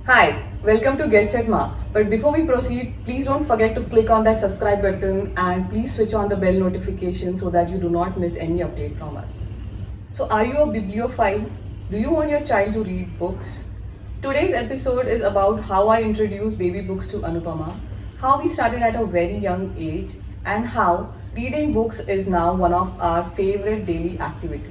Hi, welcome to Get Set Ma. But before we proceed, please don't forget to click on that subscribe button and please switch on the bell notification so that you do not miss any update from us. So, are you a bibliophile? Do you want your child to read books? Today's episode is about how I introduced baby books to Anupama, how we started at a very young age, and how reading books is now one of our favorite daily activity.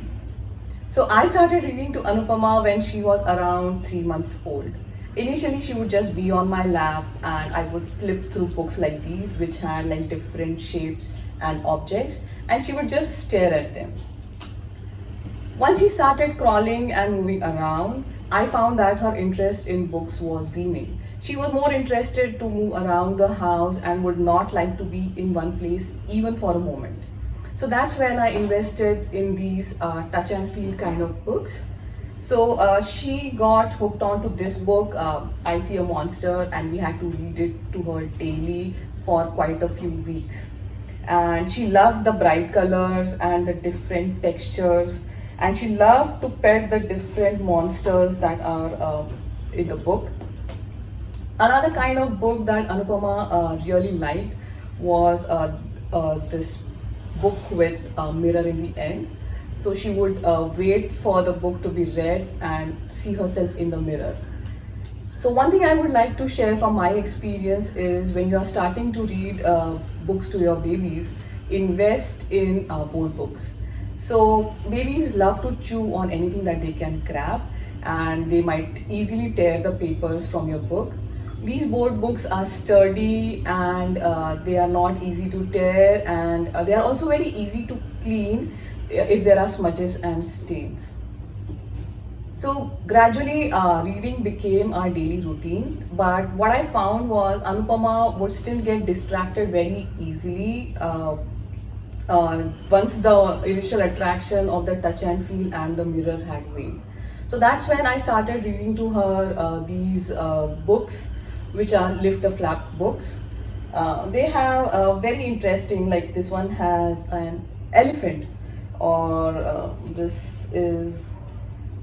So I started reading to Anupama when she was around 3 months old. Initially, she would just be on my lap and I would flip through books like these, which had like different shapes and objects, and she would just stare at them. Once she started crawling and moving around, I found that her interest in books was waning. She was more interested to move around the house and would not like to be in one place even for a moment. So that's when I invested in these touch and feel kind of books. So she got hooked onto this book, I See a Monster, and we had to read it to her daily for quite a few weeks. And she loved the bright colors and the different textures, and she loved to pet the different monsters that are in the book. Another kind of book that Anupama really liked was this book with a mirror in the end. So she would wait for the book to be read and see herself in the mirror. So one thing I would like to share from my experience is when you are starting to read books to your babies, invest in board books. So babies love to chew on anything that they can grab, and they might easily tear the papers from your book. These board books are sturdy and they are not easy to tear, and they are also very easy to clean if there are smudges and stains. So gradually reading became our daily routine, but what I found was Anupama would still get distracted very easily once the initial attraction of the touch and feel and the mirror had waned. So that's when I started reading to her these books, which are lift the flap books. They have very interesting, like this one has an elephant, or this is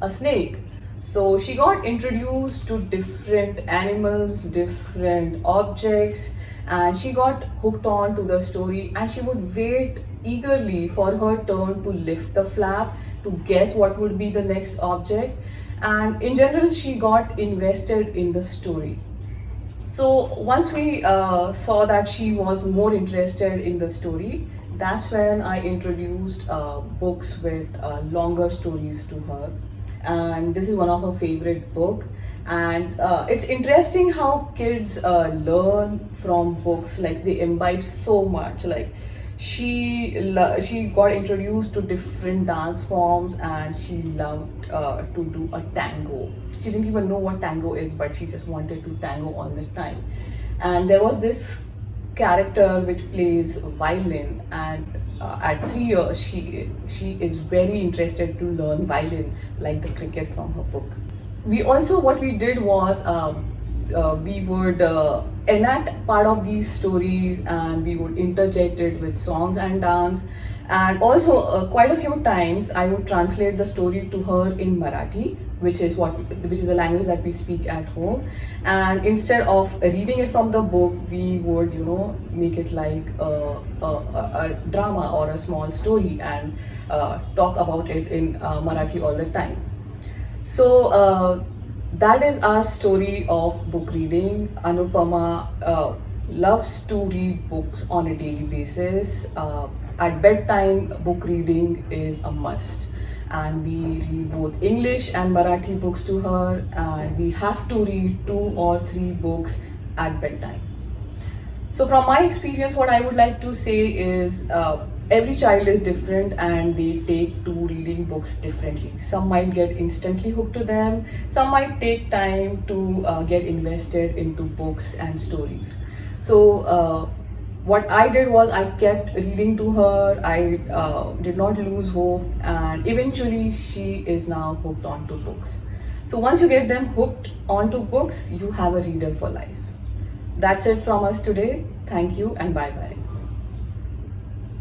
a snake. So she got introduced to different animals, different objects, and she got hooked on to the story, and she would wait eagerly for her turn to lift the flap to guess what would be the next object. And in general, she got invested in the story. So once we saw that she was more interested in the story, that's when I introduced books with longer stories to her. And this is one of her favorite book. And it's interesting how kids learn from books. Like they imbibe so much. Like she got introduced to different dance forms, and she loved to do a tango. She didn't even know what tango is, but she just wanted to tango all the time. And there was this character which plays violin, and at 3 years she is very interested to learn violin like the cricket from her book. We also, what we did was we would enact part of these stories, and we would interject it with songs and dance. And also quite a few times I would translate the story to her in Marathi, which is a language that we speak at home. And instead of reading it from the book, we would make it like a drama or a small story, and talk about it in Marathi all the time. So that is our story of book reading. Anupama loves to read books on a daily basis. At bedtime, book reading is a must. And we read both English and Marathi books to her, and we have to read 2 or 3 books at bedtime. So from my experience, what I would like to say is every child is different and they take to reading books differently. Some might get instantly hooked to them, some might take time to get invested into books and stories. So what I did was I kept reading to her. I did not lose hope, and eventually she is now hooked onto books. So once you get them hooked onto books, you have a reader for life. That's it from us today. Thank you and bye bye.